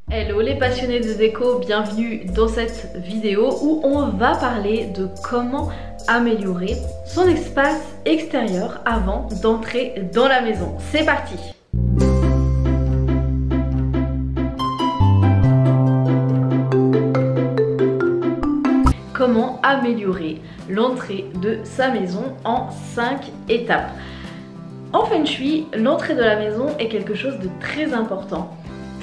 Hello les passionnés de déco, bienvenue dans cette vidéo où on va parler de comment améliorer son espace extérieur avant d'entrer dans la maison. C'est parti! Comment améliorer l'entrée de sa maison en 5 étapes. En Feng Shui, l'entrée de la maison est quelque chose de très important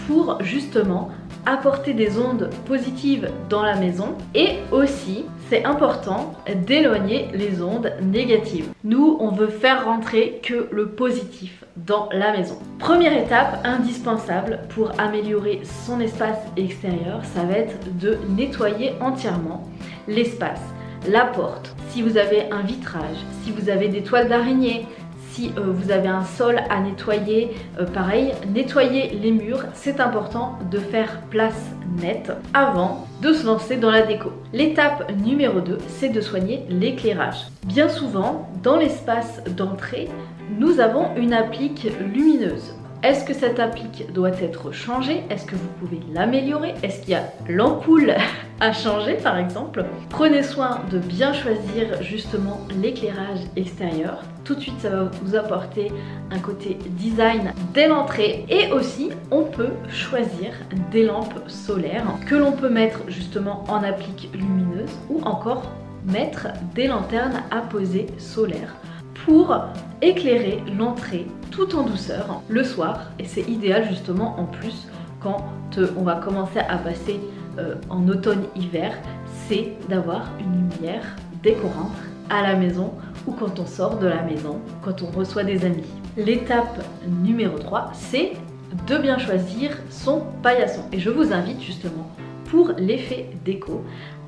pour justement apporter des ondes positives dans la maison et aussi c'est important d'éloigner les ondes négatives. Nous, on veut faire rentrer que le positif dans la maison. Première étape indispensable pour améliorer son espace extérieur, ça va être de nettoyer entièrement l'espace, la porte, si vous avez un vitrage, si vous avez des toiles d'araignée, si vous avez un sol à nettoyer, pareil, nettoyer les murs, c'est important de faire place nette avant de se lancer dans la déco. L'étape numéro 2, c'est de soigner l'éclairage. Bien souvent, dans l'espace d'entrée, nous avons une applique lumineuse. Est-ce que cette applique doit être changée? Est-ce que vous pouvez l'améliorer? Est-ce qu'il y a l'ampoule à changer par exemple? Prenez soin de bien choisir justement l'éclairage extérieur. Tout de suite, ça va vous apporter un côté design dès l'entrée. Et aussi, on peut choisir des lampes solaires que l'on peut mettre justement en applique lumineuse ou encore mettre des lanternes à poser solaires pour éclairer l'entrée tout en douceur le soir. Et c'est idéal justement en plus quand on va commencer à passer en automne-hiver, c'est d'avoir une lumière décorante à la maison ou quand on sort de la maison, quand on reçoit des amis. L'étape numéro 3, c'est de bien choisir son paillasson. Et je vous invite justement pour l'effet déco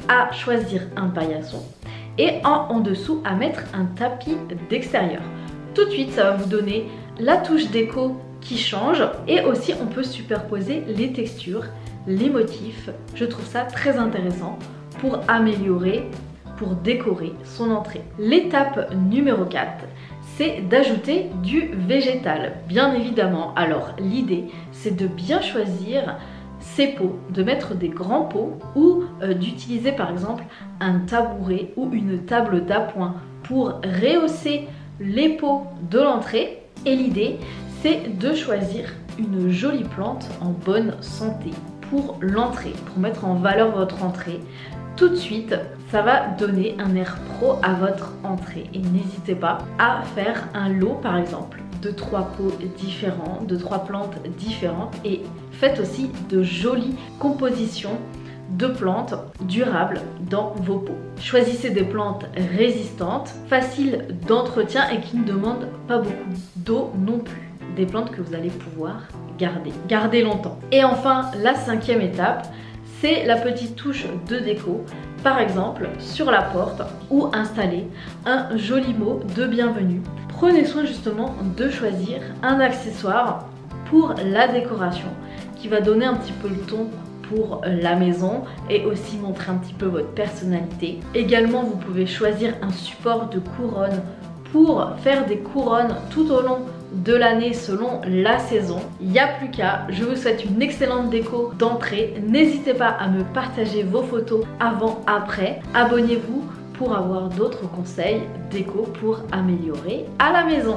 à choisir un paillasson et en dessous à mettre un tapis d'extérieur. Tout de suite, ça va vous donner la touche déco qui change et aussi on peut superposer les textures, les motifs. Je trouve ça très intéressant pour améliorer, pour décorer son entrée. L'étape numéro 4, c'est d'ajouter du végétal, bien évidemment. Alors l'idée, c'est de bien choisir ces pots, de mettre des grands pots ou d'utiliser par exemple un tabouret ou une table d'appoint pour rehausser les pots de l'entrée. Et l'idée, c'est de choisir une jolie plante en bonne santé pour l'entrée, pour mettre en valeur votre entrée. Tout de suite, ça va donner un air pro à votre entrée. Et n'hésitez pas à faire un lot par exemple de 3 pots différents, de 3 plantes différentes et faites aussi de jolies compositions de plantes durables dans vos pots. Choisissez des plantes résistantes, faciles d'entretien et qui ne demandent pas beaucoup d'eau non plus. Des plantes que vous allez pouvoir garder longtemps. Et enfin, la 5e étape, c'est la petite touche de déco, par exemple sur la porte ou installer un joli mot de bienvenue. Prenez soin justement de choisir un accessoire pour la décoration qui va donner un petit peu le ton pour la maison et aussi montrer un petit peu votre personnalité. Également, vous pouvez choisir un support de couronne pour faire des couronnes tout au long de l'année selon la saison. Il n'y a plus qu'à. Je vous souhaite une excellente déco d'entrée. N'hésitez pas à me partager vos photos avant, après. Abonnez-vous pour avoir d'autres conseils déco pour améliorer à la maison.